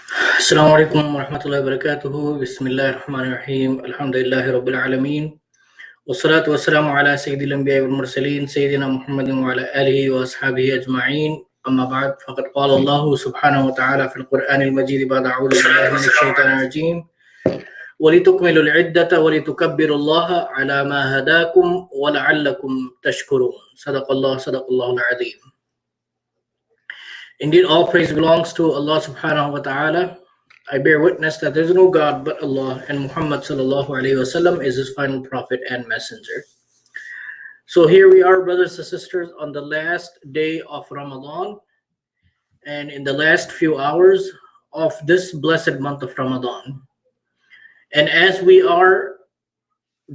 Assalamu alaikum wa rahmatullahi wa barakatuhu. Bismillahir Rahmanir Rahim. Alhamdulillahi Rabbil Alameen. Wassalatu wassalamu ala Sayyidil Anbiya wal Mursaleen, Sayyidina Muhammadin wa ala alihi wa ashabihi ajma'een. Amma ba'd, faqad qala Allah subhanahu wa ta'ala fil Qur'an al-Majid ba'da a'udhu billahi minash shaitanir rajim. وَلِتُكْمِلُوا الْعِدَّةَ وَلِتُكَبِّرُوا اللَّهَ عَلَى مَا هَدَاكُمْ وَلَعَلَّكُمْ تَشْكُرُونَ. Sadaqallahu al-Azim. Indeed, all praise belongs to Allah subhanahu wa ta'ala. I bear witness that there is no God but Allah, and Muhammad sallallahu alayhi wasallam is his final prophet and messenger. So here we are, brothers and sisters, on the last day of Ramadan, and in the last few hours of this blessed month of Ramadan. And as we are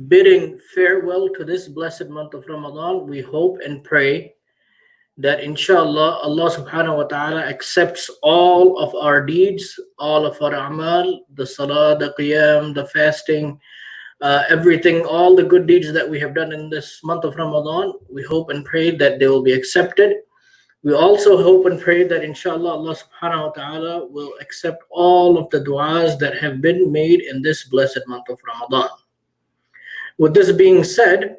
bidding farewell to this blessed month of Ramadan, we hope and pray that inshallah Allah subhanahu wa ta'ala accepts all of our deeds, all of our amal, the salah, the qiyam, the fasting, everything, all the good deeds that we have done in this month of Ramadan. We hope and pray that they will be accepted. We also hope and pray that inshallah Allah subhanahu wa ta'ala will accept all of the du'as that have been made in this blessed month of Ramadan. With this being said,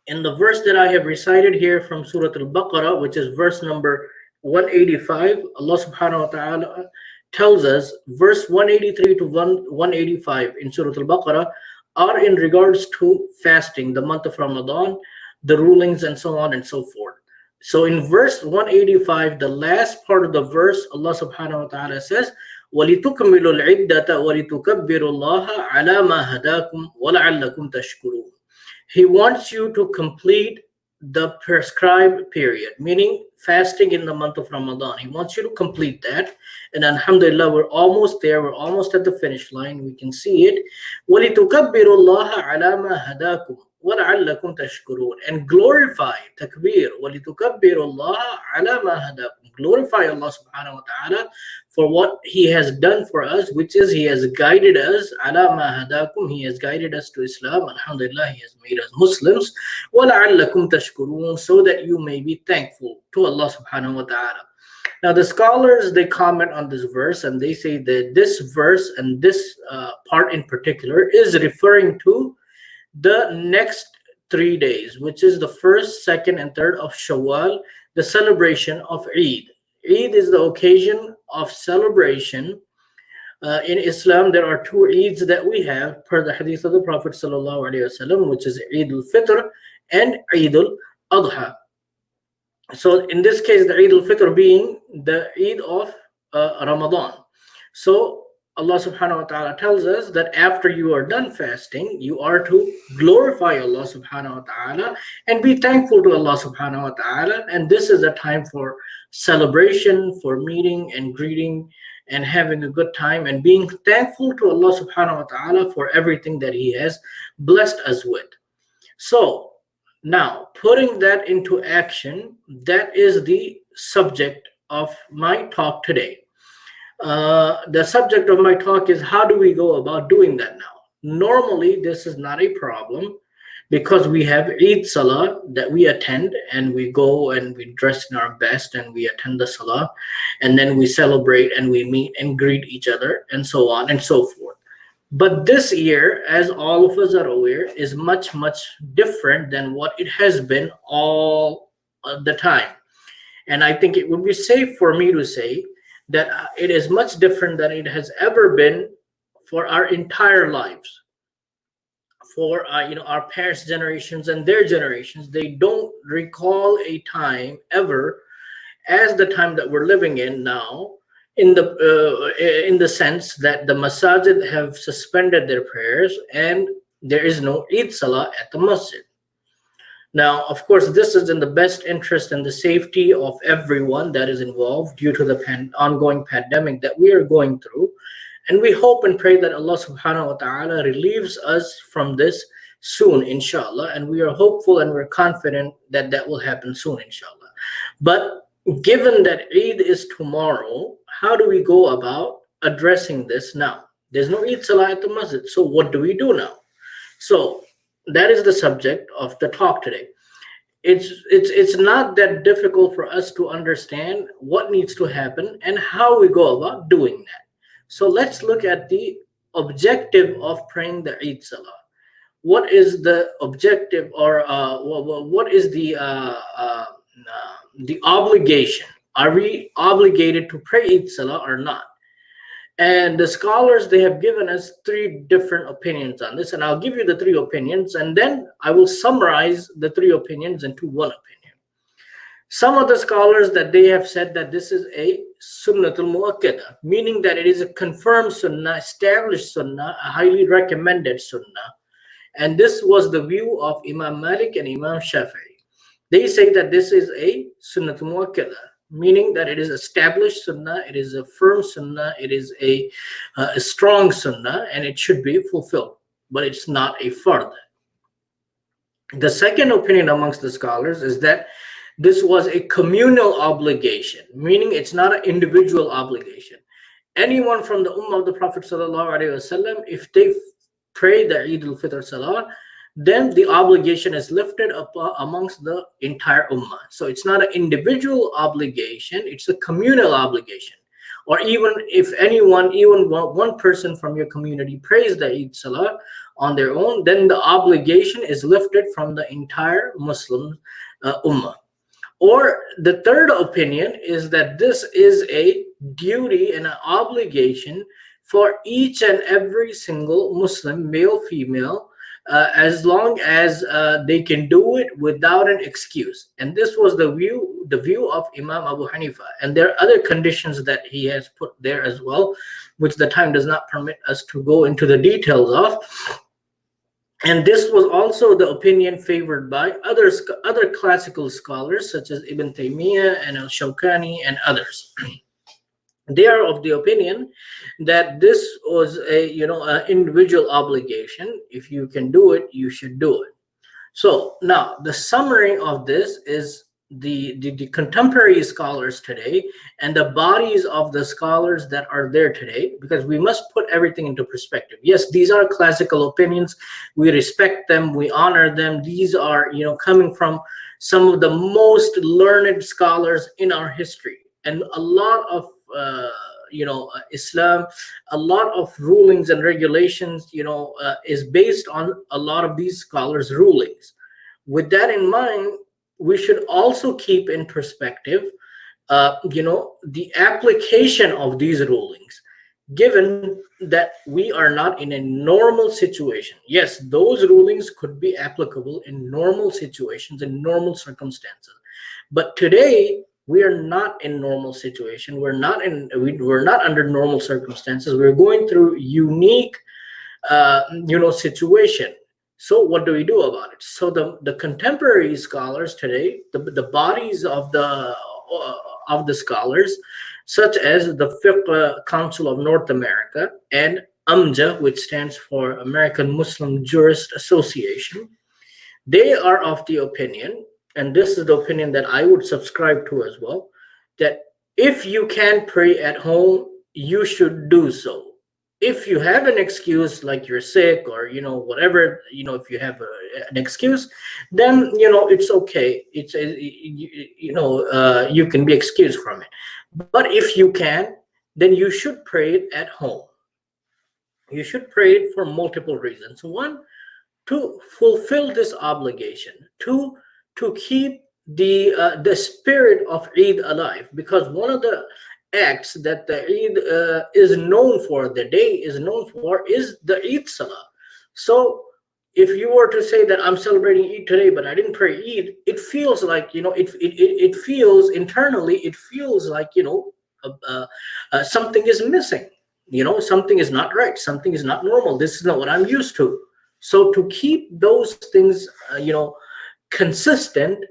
in the verse that I have recited here from Surah Al-Baqarah, which is verse number 185, Allah subhanahu wa ta'ala tells us, verse 183 to 185 in Surah Al-Baqarah are in regards to fasting, the month of Ramadan, the rulings and so on and so forth. So in verse 185, the last part of the verse, Allah subhanahu wa ta'ala says, وَلِتُكْمِلُوا الْعِدَّةَ وَلِتُكَبِّرُوا اللَّهَ عَلَى مَا هَدَاكُمْ وَلَعَلَّكُمْ تَشْكُرُونَ. He wants you to complete the prescribed period, meaning fasting in the month of Ramadan. He wants you to complete that. And alhamdulillah, we're almost there. We're almost at the finish line. We can see it. وَلِتُكَبِّرُوا اللَّهَ عَلَى مَا هَدَاكُمْ وَلَعَلَّكُمْ تَشْكُرُونَ. And glorify, takbir, وَلِتُكَبِّرُوا اللَّهَ عَلَى مَا هَدَاكُمْ. Glorify Allah subhanahu wa ta'ala for what He has done for us, which is He has guided us. Ala ma hadakum, He has guided us to Islam. Alhamdulillah, He has made us Muslims. وَلَعَلَّكُمْ تَشْكُرُونَ, so that you may be thankful to Allah subhanahu wa ta'ala. Now the scholars, they comment on this verse and they say that this verse and this part in particular is referring to the next 3 days, which is the first, second, and third of Shawwal, the celebration of Eid. Eid is the occasion of celebration. In Islam, there are two Eids that we have per the hadith of the Prophet ﷺ, which is Eid al-Fitr and Eid al-Adha. So in this case, the Eid al-Fitr being the Eid of Ramadan. So Allah subhanahu wa ta'ala tells us that after you are done fasting, you are to glorify Allah subhanahu wa ta'ala and be thankful to Allah subhanahu wa ta'ala. And this is a time for celebration, for meeting and greeting and having a good time and being thankful to Allah subhanahu wa ta'ala for everything that He has blessed us with. So now, putting that into action, that is the subject of my talk today. The subject of my talk is how do we go about doing that now? Normally, this is not a problem because we have Eid Salah that we attend and we go and we dress in our best and we attend the Salah and then we celebrate and we meet and greet each other and so on and so forth. But this year, as all of us are aware, is much, much different than what it has been all the time. And I think it would be safe for me to say that it is much different than it has ever been for our entire lives. For our parents' generations and their generations, they don't recall a time ever as the time that we're living in now, in the sense that the masajid have suspended their prayers and there is no Eid Salah at the masjid. Now, of course, this is in the best interest and the safety of everyone that is involved due to the ongoing pandemic that we are going through. And we hope and pray that Allah subhanahu wa ta'ala relieves us from this soon, inshallah. And we are hopeful and we're confident that that will happen soon, inshallah. But given that Eid is tomorrow, how do we go about addressing this now? There's no Eid Salah at the masjid. So what do we do now? So that is the subject of the talk today. It's not that difficult for us to understand what needs to happen and how we go about doing that. So let's look at the objective of praying the Eid Salah. What is the objective, or what is the obligation? Are we obligated to pray Eid Salah or not? And the scholars, they have given us three different opinions on this, and I'll give you the three opinions, and then I will summarize the three opinions into one opinion. Some of the scholars, that they have said that this is a sunnatul muakkada, meaning that it is a confirmed sunnah, established sunnah, a highly recommended sunnah. And this was the view of Imam Malik and Imam Shafi'i. They say that this is a sunnatul muakkada, meaning that it is established sunnah, it is a firm sunnah, it is a strong sunnah, and it should be fulfilled, but it's not a fard. The second opinion amongst the scholars is that this was a communal obligation, meaning it's not an individual obligation. Anyone from the ummah of the Prophet ﷺ, if they pray the Eid al-Fitr Salah, then the obligation is lifted up amongst the entire ummah. So it's not an individual obligation, it's a communal obligation. Or even if anyone, even one person from your community prays the Eid Salah on their own, then the obligation is lifted from the entire Muslim ummah. Or the third opinion is that this is a duty and an obligation for each and every single Muslim, male, female, as long as they can do it without an excuse. And this was the view of Imam Abu Hanifa. And there are other conditions that he has put there as well, which the time does not permit us to go into the details of. And this was also the opinion favored by other classical scholars such as Ibn Taymiyyah and al-Shawkani and others. They are of the opinion that this was a an individual obligation. If you can do it, you should do it. So now the summary of this is the contemporary scholars today and the bodies of the scholars that are there today, because we must put everything into perspective. Yes, these are classical opinions. We respect them. We honor them. These are coming from some of the most learned scholars in our history, and a lot of Islam, a lot of rulings and regulations, is based on a lot of these scholars' rulings. With that in mind, we should also keep in perspective, the application of these rulings, given that we are not in a normal situation. Yes, those rulings could be applicable in normal situations, in normal circumstances. But today, we are not in normal situation. We're not under normal circumstances. We're going through unique, situation. So what do we do about it? So the contemporary scholars today, the bodies of the scholars, such as the Fiqh Council of North America and AMJA, which stands for American Muslim Jurist Association, they are of the opinion, and this is the opinion that I would subscribe to as well, that if you can pray at home, you should do so. If you have an excuse, like you're sick or whatever, if you have an excuse, then it's okay. It's you can be excused from it. But if you can, then you should pray it at home. You should pray it for multiple reasons. One, to fulfill this obligation. Two, to keep the spirit of Eid alive, because one of the acts that the Eid is known for, the day is known for, is the Eid Salah. So if you were to say that I'm celebrating Eid today, but I didn't pray Eid, it feels like it feels internally, it feels like something is missing. Something is not right. Something is not normal. This is not what I'm used to. So to keep those things consistent,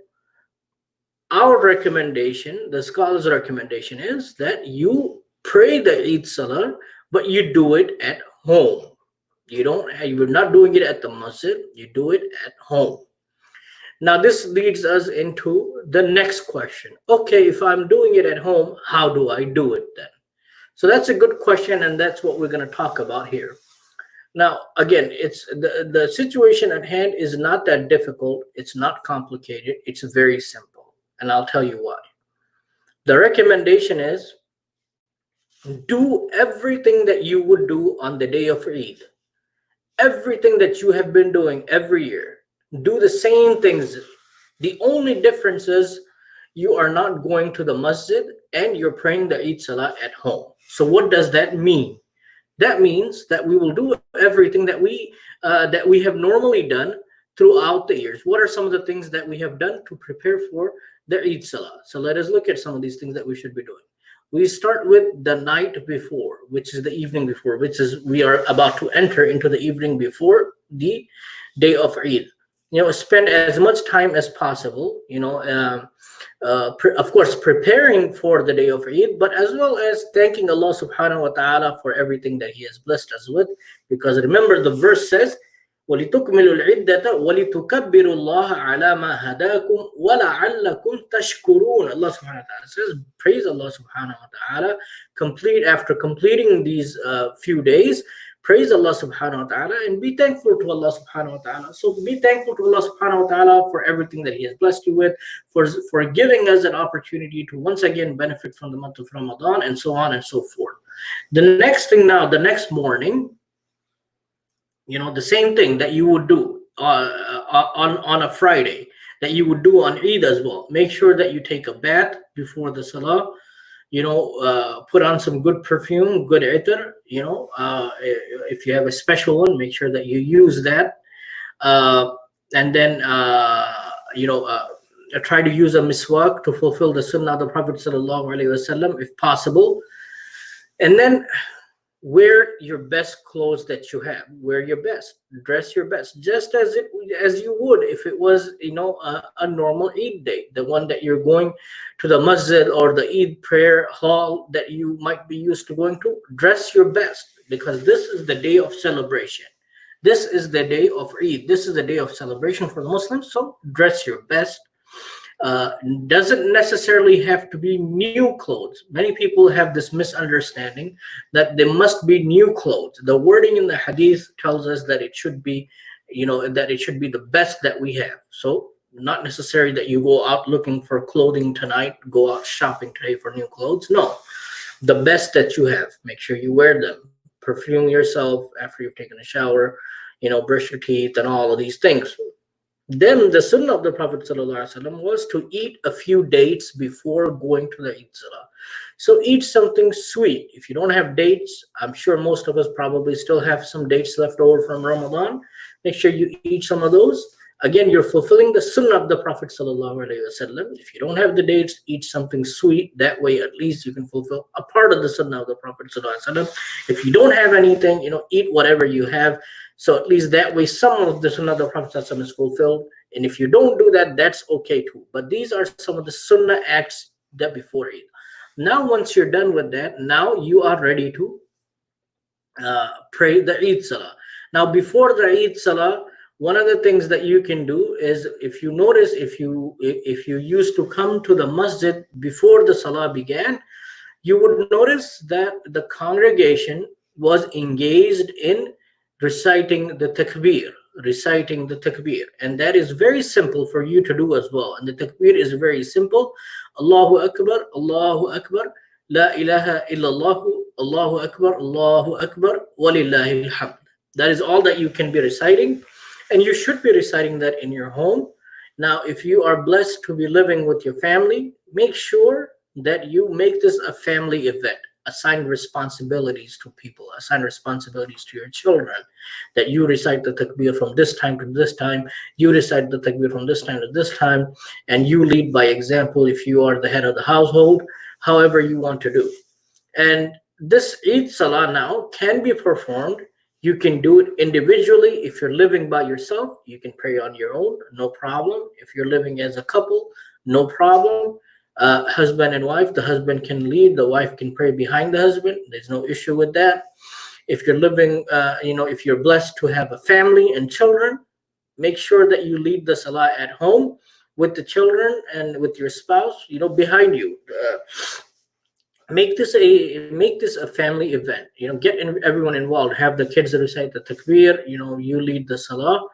our recommendation, the scholars' recommendation, is that you pray the Eid Salah, but you do it at home. You're not doing it at the masjid, you do it at home. Now this leads us into the next question. Okay, if I'm doing it at home, how do I do it then? So that's a good question, and that's what we're going to talk about here. Now, again, it's the situation at hand is not that difficult. It's not complicated. It's very simple. And I'll tell you why. The recommendation is do everything that you would do on the day of Eid. Everything that you have been doing every year. Do the same things. The only difference is you are not going to the masjid and you're praying the Eid Salah at home. So what does that mean? That means that we will do everything that we have normally done throughout the years. What are some of the things that we have done to prepare for the Eid Salah? So let us look at some of these things that we should be doing. We start with the night before, which is the evening before, which is we are about to enter into the evening before the day of Eid. Spend as much time as possible. Of course, preparing for the day of Eid, but as well as thanking Allah subhanahu wa ta'ala for everything that He has blessed us with. Because remember, the verse says, وَلِتُكْمِلُوا الْعِدَّةَ وَلِتُكَبِّرُوا اللَّهَ عَلَى مَا هَدَاكُمْ وَلَعَلَّكُمْ تَشْكُرُونَ. Allah subhanahu wa ta'ala says, praise Allah subhanahu wa ta'ala, after completing these few days, praise Allah subhanahu wa ta'ala and be thankful to Allah subhanahu wa ta'ala. So be thankful to Allah subhanahu wa ta'ala for everything that He has blessed you with, for giving us an opportunity to once again benefit from the month of Ramadan, and so on and so forth. The next thing now, the next morning, the same thing that you would do on a Friday, that you would do on Eid as well. Make sure that you take a bath before the Salah. Put on some good perfume, good itar. If you have a special one, make sure that you use that. And then try to use a miswak to fulfill the sunnah of the Prophet sallallahu alaihi wasallam if possible. And then wear your best clothes that you have. Wear your best. Dress your best, just as you would if it was a normal Eid day, the one that you're going to the masjid or the Eid prayer hall that you might be used to going to. Dress your best, because this is the day of celebration. This is the day of Eid. This is the day of celebration for the Muslims. So dress your best. Doesn't necessarily have to be new clothes. Many people have this misunderstanding that they must be new clothes. The wording in the hadith tells us that it should be, the best that we have. So not necessary that you go out looking for clothing tonight, go out shopping today for new clothes. No, the best that you have, make sure you wear them. Perfume yourself after you've taken a shower, brush your teeth and all of these things. Then the sunnah of the Prophet ﷺ was to eat a few dates before going to the Eid Salah. So eat something sweet. If you don't have dates, I'm sure most of us probably still have some dates left over from Ramadan. Make sure you eat some of those. Again, you're fulfilling the sunnah of the Prophet ﷺ. If you don't have the dates, eat something sweet. That way, at least you can fulfill a part of the sunnah of the Prophet ﷺ. If you don't have anything, eat whatever you have. So at least that way, some of the sunnah of the Prophet ﷺ is fulfilled. And if you don't do that, that's okay too. But these are some of the sunnah acts that before Eid. Now, once you're done with that, now you are ready to pray the Eid Salah. Now, before the Eid Salah, one of the things that you can do is, if you notice, if you used to come to the masjid before the Salah began, you would notice that the congregation was engaged in reciting the takbir, and that is very simple for you to do as well. And the takbir is very simple. Allahu Akbar, La ilaha illallah, Allahu Akbar, Walillahil hamd. That is all that you can be reciting, and you should be reciting that in your home. Now, if you are blessed to be living with your family, make sure that you make this a family event. Assign responsibilities to people, assign responsibilities to your children, that you recite the takbir from this time to this time, you recite the takbir from this time to this time, and you lead by example if you are the head of the household, however you want to do. And this Eid Salah now can be performed. You can do it individually. If you're living by yourself, you can pray on your own, no problem. If you're living as a couple, no problem. Husband and wife, the husband can lead, the wife can pray behind the husband. There's no issue with that. If you're living, if you're blessed to have a family and children, make sure that you lead the Salah at home with the children and with your spouse, behind you. make this a family event. Get everyone involved. Have the kids recite the takbir. You lead the salah,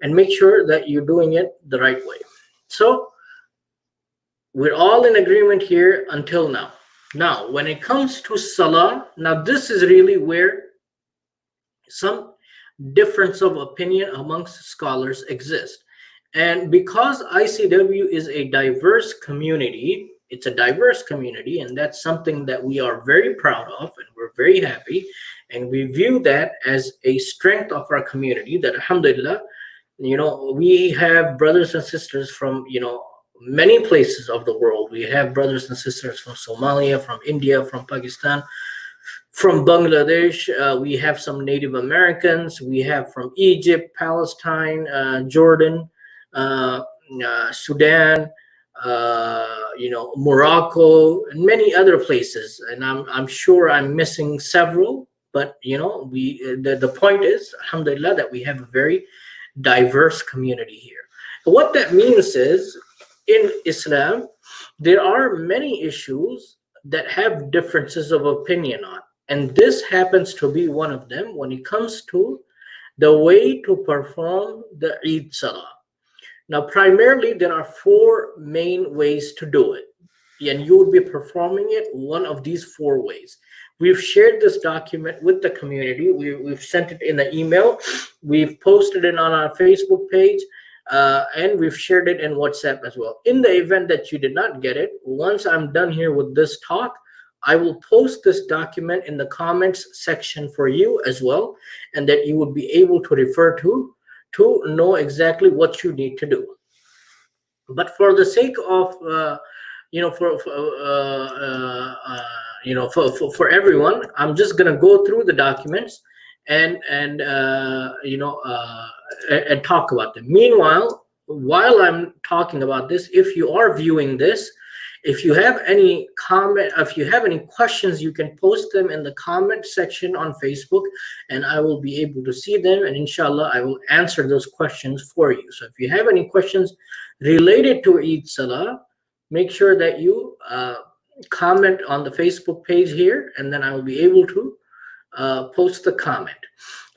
and make sure that you're doing it the right way. So we're all in agreement here until now. Now, when it comes to salah, now this is really where some difference of opinion amongst scholars exist. And because ICW is a diverse community, it's a diverse community, and that's something that we are very proud of, and we're very happy, and we view that as a strength of our community, that alhamdulillah, we have brothers and sisters from many places of the world. We have brothers and sisters from Somalia, from India, from Pakistan, from Bangladesh. We have some Native Americans. We have from Egypt, Palestine, Jordan, Sudan, Morocco, and many other places. And I'm sure I'm missing several, but the point is, alhamdulillah, that we have a very diverse community here. What that means is, in Islam, there are many issues that have differences of opinion on, and this happens to be one of them when it comes to the way to perform the Eid Salah. Now, primarily, there are four main ways to do it, and you would be performing it one of these four ways. We've shared this document with the community. We've sent it in an email. We've posted it on our Facebook page, and we've shared it in WhatsApp as well. In the event that you did not get it, once I'm done here with this talk, I will post this document in the comments section for you as well, and that you would be able to refer to know exactly what you need to do. But for the sake of for everyone, I'm just gonna go through the documents and talk about them. Meanwhile, while I'm talking about this, if you are viewing this, if you have any comment, if you have any questions, you can post them in the comment section on Facebook, and I will be able to see them, and inshallah I will answer those questions for you. So if you have any questions related to Eid Salah, make sure that you comment on the Facebook page here, and then I will be able to post the comment.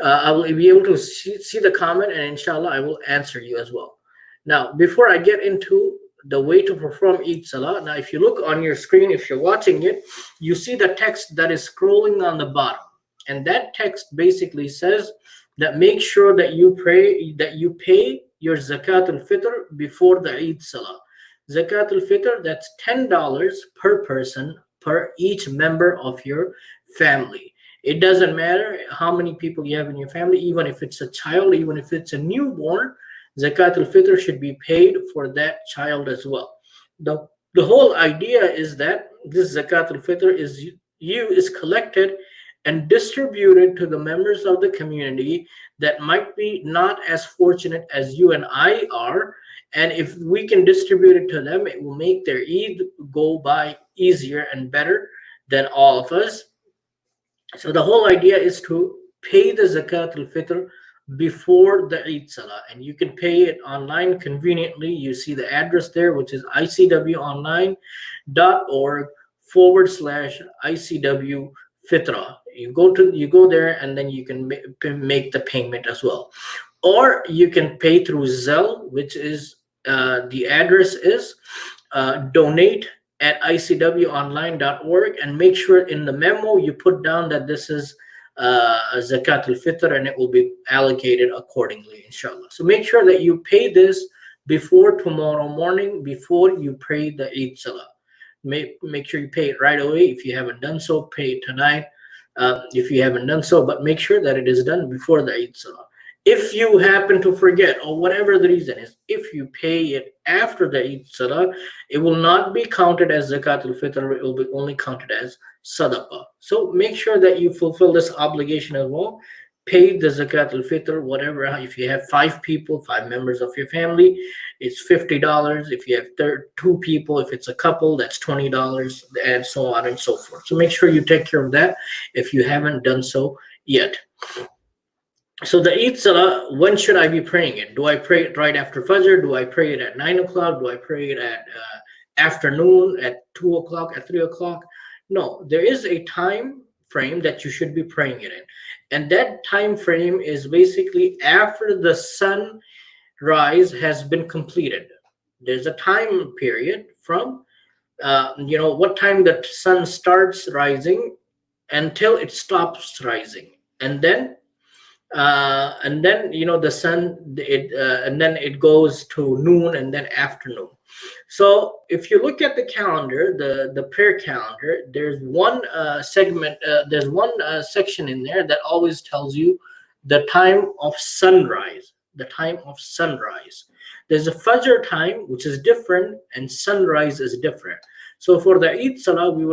I will be able to see the comment, and inshallah I will answer you as well. Now, before I get into the way to perform Eid Salah, now if you look on your screen, if you're watching it, you see the text that is scrolling on the bottom, and that text basically says that make sure that you pay your Zakat al-Fitr before the Eid Salah. Zakat al-Fitr, that's $10 per person per each member of your family. It doesn't matter how many people you have in your family, even if it's a child, even if it's a newborn, Zakat al-Fitr should be paid for that child as well. The whole idea is that this Zakat al-Fitr is collected and distributed to the members of the community that might be not as fortunate as you and I are. And if we can distribute it to them, it will make their Eid go by easier and better than all of us. So the whole idea is to pay the Zakat al-Fitr before the Eid Salah, and you can pay it online conveniently. You see the address there, which is icwonline.org/ICW Fitra. You go there, and then you can make the payment as well, or you can pay through Zelle, which is the address is donate@icwonline.org, and make sure in the memo you put down that this is Zakat al-Fitr, and it will be allocated accordingly, inshallah. So make sure that you pay this before tomorrow morning, before you pray the Eid Salah. Make sure you pay it right away. If you haven't done so, pay it tonight. If you haven't done so, but make sure that it is done before the Eid Salah. If you happen to forget, or whatever the reason is, if you pay it after the Eid Salah, it will not be counted as Zakat al-Fitr, it will be only counted as Sadaqah. So make sure that you fulfill this obligation as well. Pay the Zakat al-Fitr, whatever. If you have 5 people, 5 members of your family, it's $50. If you have 2 people, if it's a couple, that's $20, and so on and so forth. So make sure you take care of that if you haven't done so yet. So the Eid Salah, when should I be praying it? Do I pray it right after Fajr? Do I pray it at 9 o'clock? Do I pray it at afternoon, at 2 o'clock, at 3 o'clock? No, there is a time frame that you should be praying it in. And that time frame is basically after the sun rise has been completed. There's a time period from what time the sun starts rising until it stops rising, and then the sun it and then it goes to noon and then afternoon. So if you look at the calendar, the prayer calendar, there's one section in there that always tells you the time of sunrise. The time of sunrise. There's a Fajr time which is different, and sunrise is different. So for the Eid Salah, we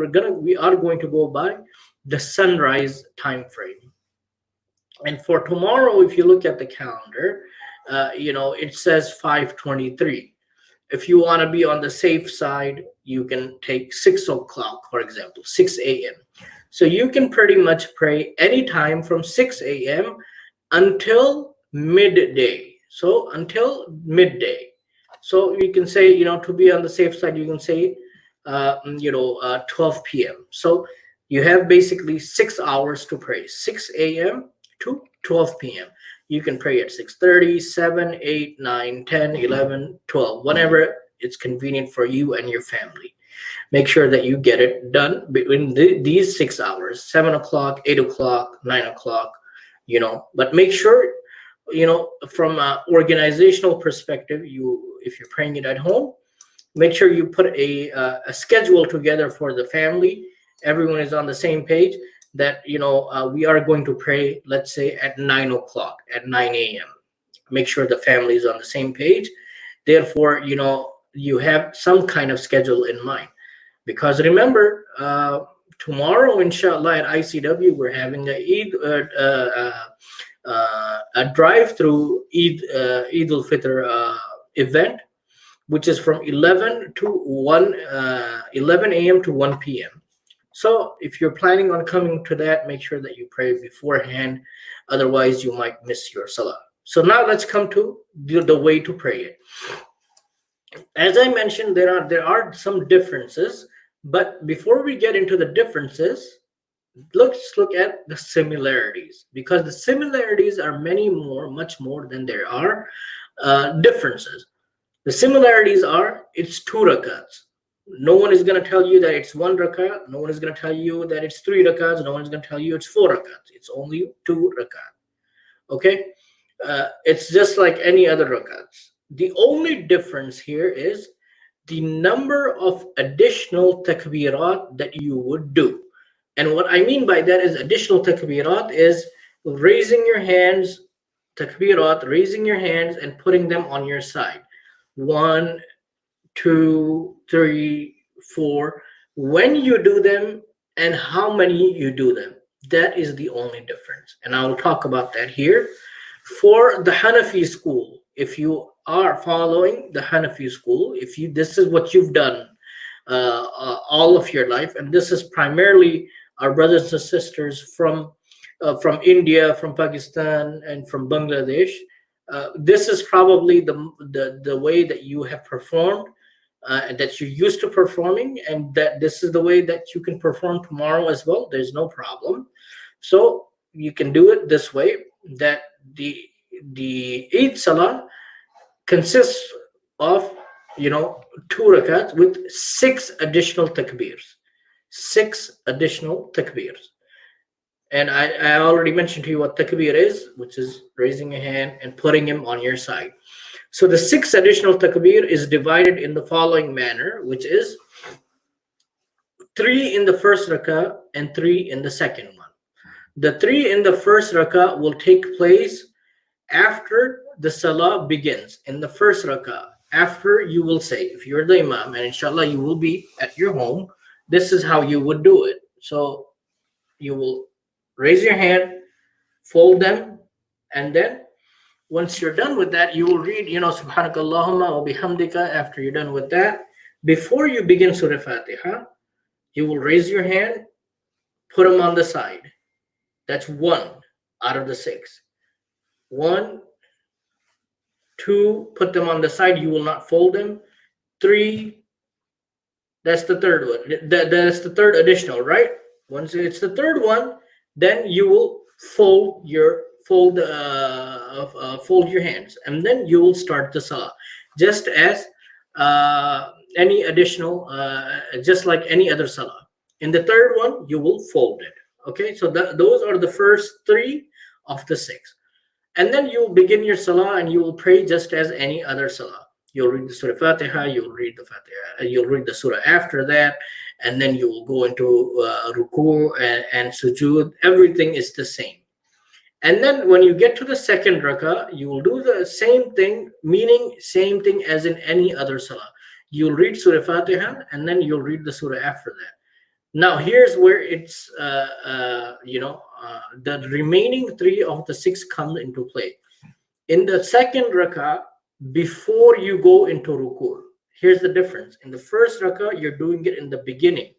are going to go by the sunrise time frame. And for tomorrow, if you look at the calendar, it says 5:23. If you want to be on the safe side, you can take 6 o'clock, for example, 6 a.m. So you can pretty much pray anytime from 6 a.m. until midday. So until midday. So you can say, to be on the safe side, you can say, 12 p.m. So you have basically 6 hours to pray, 6 a.m. to 12 p.m. You can pray at 6:30, 7, 8, 9, 10, 11, 12, whenever it's convenient for you and your family. Make sure that you get it done between these 6 hours, 7 o'clock, 8 o'clock, 9 o'clock, but make sure, from an organizational perspective, if you're praying it at home, make sure you put a schedule together for the family. Everyone is on the same page that we are going to pray, let's say at 9 o'clock, at 9 a.m. Make sure the family is on the same page. Therefore, you have some kind of schedule in mind, because remember, tomorrow inshallah at ICW we're having a drive-through Eid al-Fitr event, which is from 11 a.m. to 1 p.m. So if you're planning on coming to that, make sure that you pray beforehand. Otherwise, you might miss your salah. So now let's come to the way to pray it. As I mentioned, there are some differences, but before we get into the differences, let's look at the similarities, because the similarities are much more than there are differences. The similarities are, it's 2 rakats. No one is going to tell you that it's 1 rakat. No one is going to tell you that it's 3 rakats. No one is going to tell you it's 4 rakats. It's only 2 rakat. Okay? It's just like any other rakats. The only difference here is the number of additional takbirat that you would do. And what I mean by that is additional takbirat is raising your hands, takbirat, raising your hands and putting them on your side. 1, 2, 3, 4. When you do them and how many you do them, that is the only difference. And I will talk about that here. For the Hanafi school, if you are following the Hanafi school, this is what you've done all of your life, and this is primarily our brothers and sisters from India, from Pakistan, and from Bangladesh. This is probably the way that you have performed, and that you're used to performing, and that this is the way that you can perform tomorrow as well. There's no problem. So you can do it this way, that the Eid Salah consists of 2 rakats with 6 additional takbirs. 6 additional takbirs. And I already mentioned to you what takbir is, which is raising a hand and putting him on your side. So the 6 additional takbir is divided in the following manner, which is 3 in the first rakah and 3 in the second one. The 3 in the first rakah will take place after the salah begins. In the first rakah, after you will say, if you're the imam, and inshallah you will be at your home, this is how you would do it. So you will raise your hand, fold them, and then once you're done with that, you will read, Subhanakallahumma wa bihamdika. After you're done with that, before you begin Surah Fatiha, you will raise your hand, put them on the side. That's 1 out of the 6. 1, 2, put them on the side. You will not fold them. 3, That's the third one. That's the third additional, right? Once it's the third one, then you will fold your hands, and then you will start the salah, just as any additional, just like any other salah. In the third one, you will fold it. Okay, so those are the first three of the six. And then you begin your salah and you will pray just as any other salah. You'll read the Surah Fatiha, you'll read the Fatiha, you'll read the Surah after that, and then you will go into ruku and sujood. Everything is the same. And then when you get to the second rakah, you will do the same thing, meaning same thing as in any other salah. You'll read Surah Fatiha and then you'll read the surah after that. Now here's where it's the remaining three of the six come into play. In the second rakah, before you go into ruku, here's the difference. In the first rakah, you're doing it in the beginning.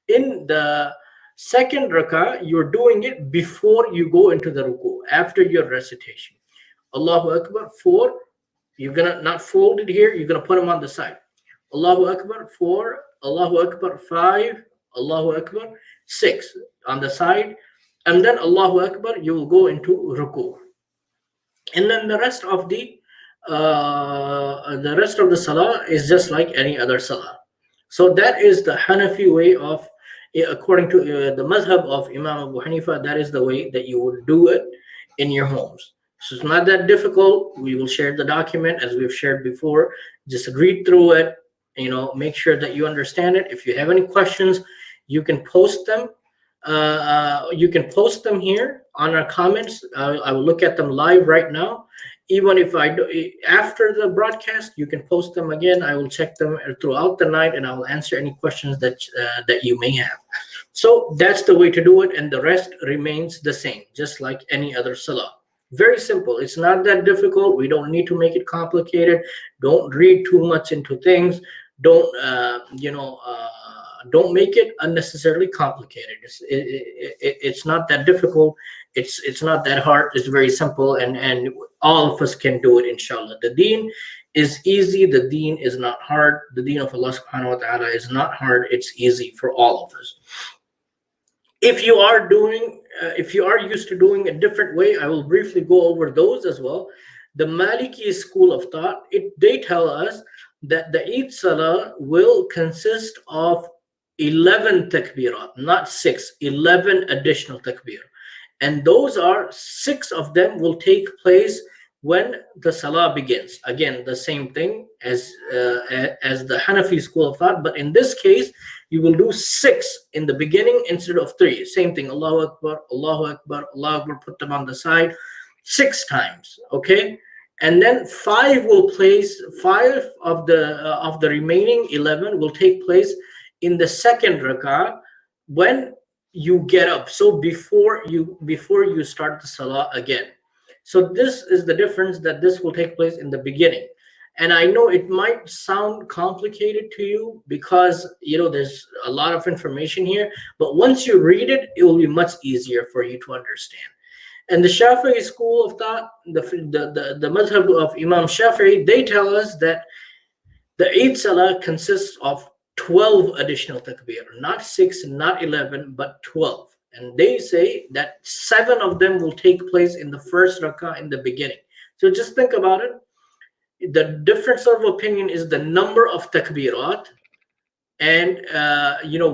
In the second rakah, you're doing it before you go into the ruku, after your recitation. Allahu Akbar 4, you're gonna not fold it here, you're gonna put them on the side. Allahu Akbar 4, Allahu Akbar 5, Allahu Akbar 6 on the side, and then Allahu Akbar, you will go into ruku. And then the rest of the salah is just like any other salah. So that is the Hanafi way of, according to the madhab of Imam Abu Hanifa, that is the way that you would do it in your homes. So it's not that difficult. We will share the document as we've shared before. Just read through it, make sure that you understand it. If you have any questions, you can post them. Here on our comments. I will look at them live right now. Even if I do after the broadcast, you can post them again. I will check them throughout the night, and I will answer any questions that you may have. So that's the way to do it, and the rest remains the same, just like any other salah. Very simple. It's not that difficult. We don't need to make it complicated. Don't read too much into things. Don't don't make it unnecessarily complicated. It's not that difficult. It's not that hard. It's very simple, and all of us can do it, inshallah. The deen is easy. The deen is not hard. The deen of Allah subhanahu wa ta'ala is not hard. It's easy for all of us. If you are used to doing a different way, I will briefly go over those as well. The Maliki school of thought, they tell us that the Eid Salah will consist of 11 takbirat, not 6, 11 additional takbir. And those are 6 of them will take place when the salah begins. Again, the same thing as the Hanafi school of thought, but in this case, you will do 6 in the beginning instead of 3. Same thing, Allahu Akbar, Allahu Akbar, Allahu Akbar, put them on the side 6 times, okay? And then 5 of the remaining 11 will take place in the second rak'ah when you get up. So before you start the salah again. So this is the difference, that this will take place in the beginning. And I know it might sound complicated to you because there's a lot of information here, but once you read it, it will be much easier for you to understand. And the Shafi'i school of thought, the madhab of Imam Shafi'i, they tell us that the Eid Salah consists of 12 additional takbir, not 6, not 11, but 12. And they say that 7 of them will take place in the first rak'ah in the beginning. So just think about it. The difference of opinion is the number of takbirat, and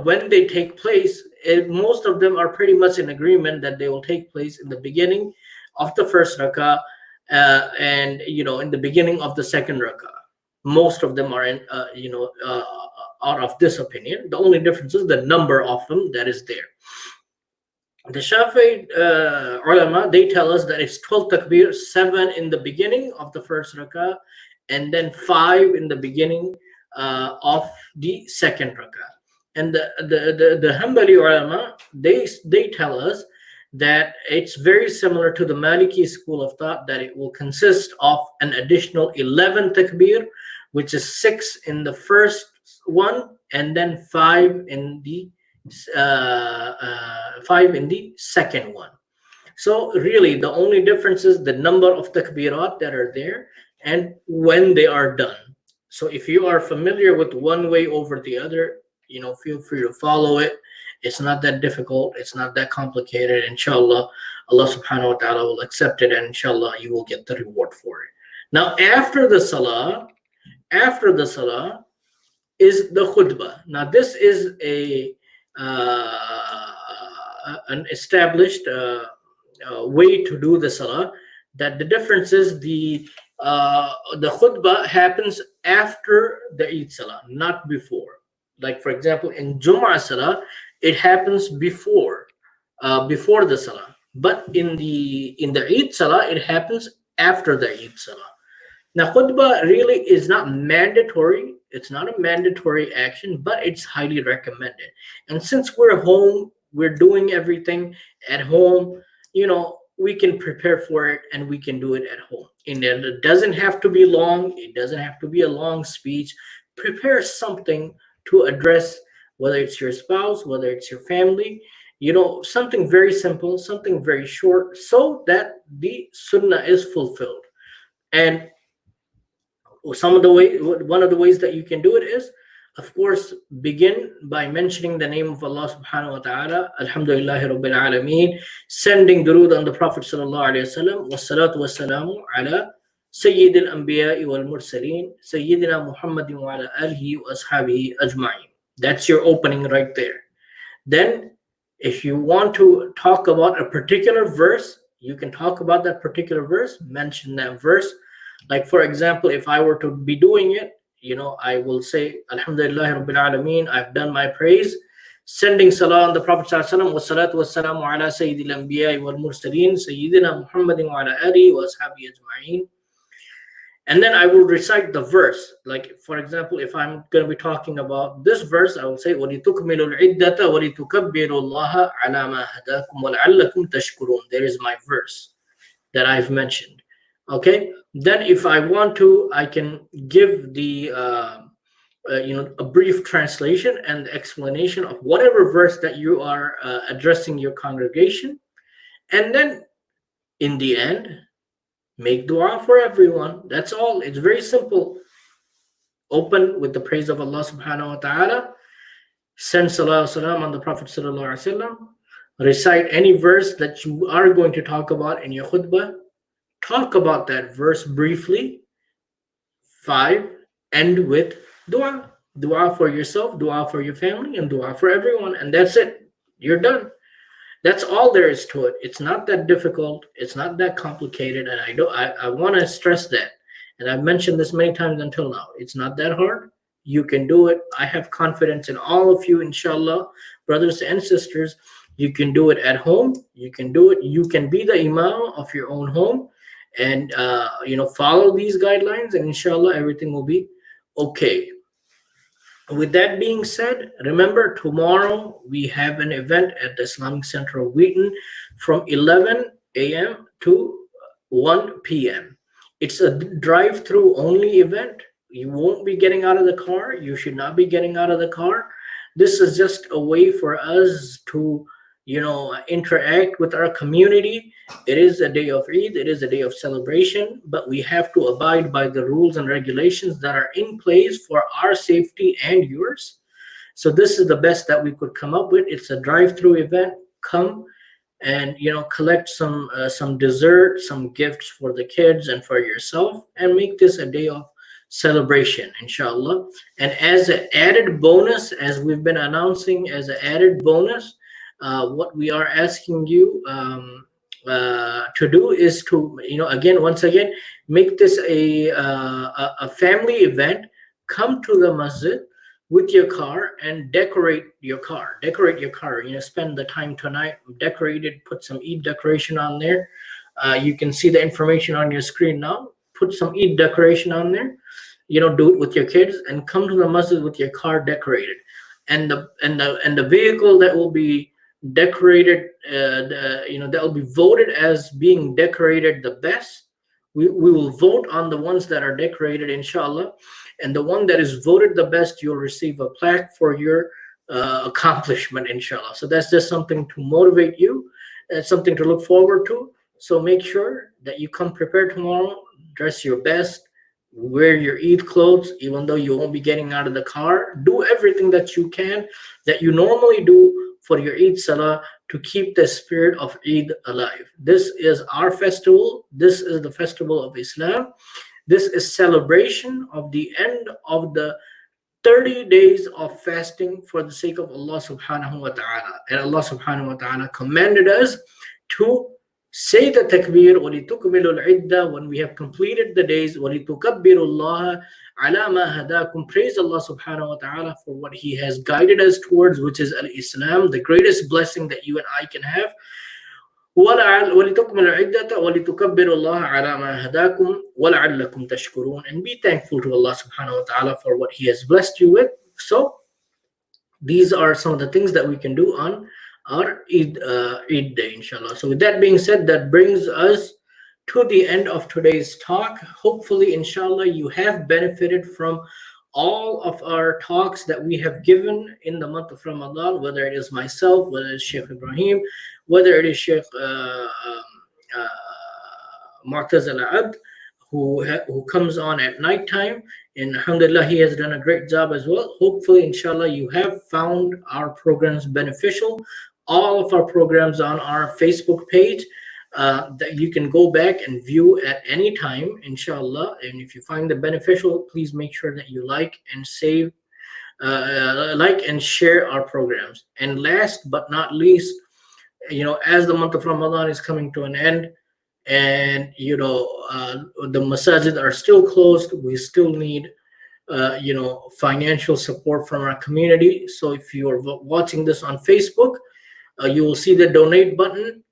when they take place. Most of them are pretty much in agreement that they will take place in the beginning of the first rak'ah, and in the beginning of the second rak'ah. Most of them are are of this opinion. The only difference is the number of them that is there. The Shafi'i ulama, they tell us that it's 12 takbir, 7 in the beginning of the first rak'ah, and then 5 in the beginning of the second rak'ah. And the Hanbali ulama, they tell us that it's very similar to the Maliki school of thought, that it will consist of an additional 11 takbir, which is 6 in the first one, and then 5 in the second one. So really, the only difference is the number of takbirat that are there and when they are done. So if you are familiar with one way over the other, feel free to follow it. It's not that difficult. It's not that complicated. Inshallah, Allah subhanahu wa ta'ala will accept it, and inshallah, you will get the reward for it. Now, after the salah is the khutbah. Now, this is an established way to do the salah. That the difference is the khutbah happens after the Eid salah, not before. Like, for example, in Jum'ah salah, it happens before the salah. But in the Eid salah, it happens after the Eid salah. Now, khutbah really is not mandatory. It's not a mandatory action, but it's highly recommended. And since we're home, we're doing everything at home, we can prepare for it and we can do it at home. And it doesn't have to be long. It doesn't have to be a long speech. Prepare something to address, whether it's your spouse, whether it's your family, something very simple, something very short, so that the sunnah is fulfilled. And one of the ways that you can do it is, of course, begin by mentioning the name of Allah subhanahu wa ta'ala, Alhamdulillahi Rabbil Alameen, sending durood on the Prophet sallallahu alayhi wasallam, wassalatu wassalamu ala Sayyid al-Anbiya wal Mursaleen, Sayyidina Muhammadin wa ala alihi wa ashabihi ajma'in. That's your opening right there. Then, if you want to talk about a particular verse, you can talk about that particular verse, mention that verse. Like, for example, if I were to be doing it, I will say, Alhamdulillah Rabbil Alameen, I've done my praise, sending salah on the Prophet sallallahu alaihi wasallam, wassalatu wassalamu ala Sayyidil Anbiya wal Mursaleen, Sayyidina Muhammadin wa ala alihi wa ashabihi ajma'in. And then I will recite the verse. Like, for example, if I'm going to be talking about this verse, I will say, وَلِتُكْمِلُوا الْعِدَّةَ وَلِتُكَبِّرُوا اللَّهَ عَلَى مَا هَدَاكُمْ وَلَعَلَّكُمْ تَشْكُرُونَ. There is my verse that I've mentioned. Okay, then if I want to, I can give the a brief translation and explanation of whatever verse that you are addressing your congregation, and then in the end, make dua for everyone. That's all. It's very simple. Open with the praise of Allah subhanahu wa ta'ala, send salah salam on the Prophet sallallahu alaihi wasallam, recite any verse that you are going to talk about in your khutbah. Talk about that verse briefly. 5, end with dua. Dua for yourself, dua for your family, and dua for everyone. And that's it. You're done. That's all there is to it. It's not that difficult. It's not that complicated. And I want to stress that. And I've mentioned this many times until now. It's not that hard. You can do it. I have confidence in all of you, inshallah, brothers and sisters. You can do it at home. You can do it. You can be the imam of your own home. And follow these guidelines, and inshallah everything will be okay. With that being said, remember, tomorrow we have an event at the Islamic Center of Wheaton from 11 a.m. to 1 p.m. It's a drive-through only event. You won't be getting out of the car. You should not be getting out of the car. This is just a way for us to interact with our community. It is a day of Eid, it is a day of celebration, but we have to abide by the rules and regulations that are in place for our safety and yours. So this is the best that we could come up with. It's a drive-through event. Come and collect some dessert, some gifts for the kids and for yourself, and make this a day of celebration, inshallah. And as an added bonus, as we've been announcing, as an added bonus, what we are asking you to do is to once again make this a family event. Come to the masjid with your car and decorate your car. Spend the time tonight, decorate it, put some Eid decoration on there. You can see the information on your screen now. Put some Eid decoration on there. Do it with your kids and come to the masjid with your car decorated. And the vehicle that will be decorated, that will be voted as being decorated the best. We will vote on the ones that are decorated, inshallah, and the one that is voted the best, you'll receive a plaque for your accomplishment, inshallah. So that's just something to motivate you, something to look forward to. So make sure that you come prepared tomorrow, dress your best, wear your Eid clothes, even though you won't be getting out of the car. Do everything that you can, that you normally do for your Eid Salah, to keep the spirit of Eid alive. This is our festival. This is the festival of Islam. This is celebration of the end of the 30 days of fasting for the sake of Allah subhanahu wa ta'ala. And Allah subhanahu wa ta'ala commanded us to say the takbir وَلِتُكْمِلُوا الْعِدَّةِ when we have completed the days, وَلِتُكَبِّرُوا اللَّهَ عَلَى مَا هَدَاكُمْ, praise Allah subhanahu wa ta'ala for what He has guided us towards, which is Al-Islam, the greatest blessing that you and I can have. وَلِتُكْمِلُوا الْعِدَّةَ وَلِتُكَبِّرُوا اللَّهَ عَلَى مَا هَدَاكُمْ وَلَعَلَّكُمْ تَشْكُرُونَ, and be thankful to Allah subhanahu wa ta'ala for what He has blessed you with. So these are some of the things that we can do on our Eid day, inshallah. So with that being said, that brings us to the end of today's talk. Hopefully, inshallah, you have benefited from all of our talks that we have given in the month of Ramadan, whether it is myself, whether it's Sheikh Ibrahim, whether it is Sheikh Mu'taz al-Abd, who comes on at nighttime. And alhamdulillah, he has done a great job as well. Hopefully, inshallah, you have found our programs beneficial. All of our programs on our Facebook page that you can go back and view at any time, inshallah. And if you find it beneficial, please make sure that you like and save, like and share our programs. And last but not least, as the month of Ramadan is coming to an end, and the masajid are still closed, we still need financial support from our community. So if you are watching this on Facebook, you will see the donate button.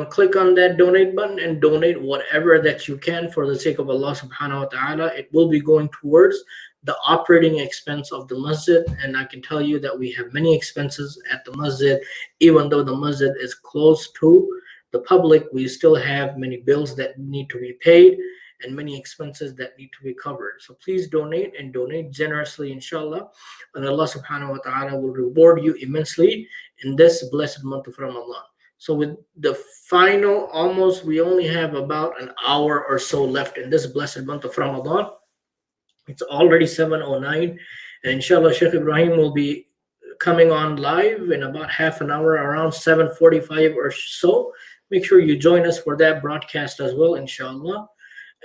Click on that donate button and donate whatever that you can for the sake of Allah subhanahu wa ta'ala. It will be going towards the operating expense of the masjid, and I can tell you that we have many expenses at the masjid. Even though the masjid is closed to the public, we still have many bills that need to be paid and many expenses that need to be covered. So please donate, and donate generously, inshallah, and Allah subhanahu wa ta'ala will reward you immensely in this blessed month of Ramadan. So with the final, we only have about an hour or so left in this blessed month of Ramadan. It's already 7:09, and inshallah Sheikh Ibrahim will be coming on live in about half an hour, around 7:45 or so. Make sure you join us for that broadcast as well, inshallah.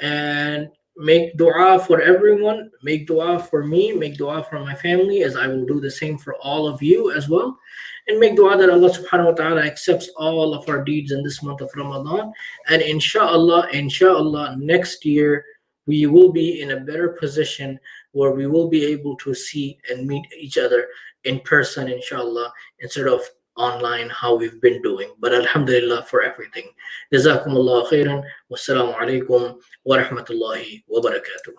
And make dua for everyone. Make dua for me. Make dua for my family, as I will do the same for all of you as well. And make dua that Allah subhanahu wa ta'ala accepts all of our deeds in this month of Ramadan. And inshallah, next year we will be in a better position where we will be able to see and meet each other in person, inshallah, instead of online, how we've been doing. But alhamdulillah for everything. Jazakumullah khairan. Wassalamu alaikum wa rahmatullahi wa barakatuh.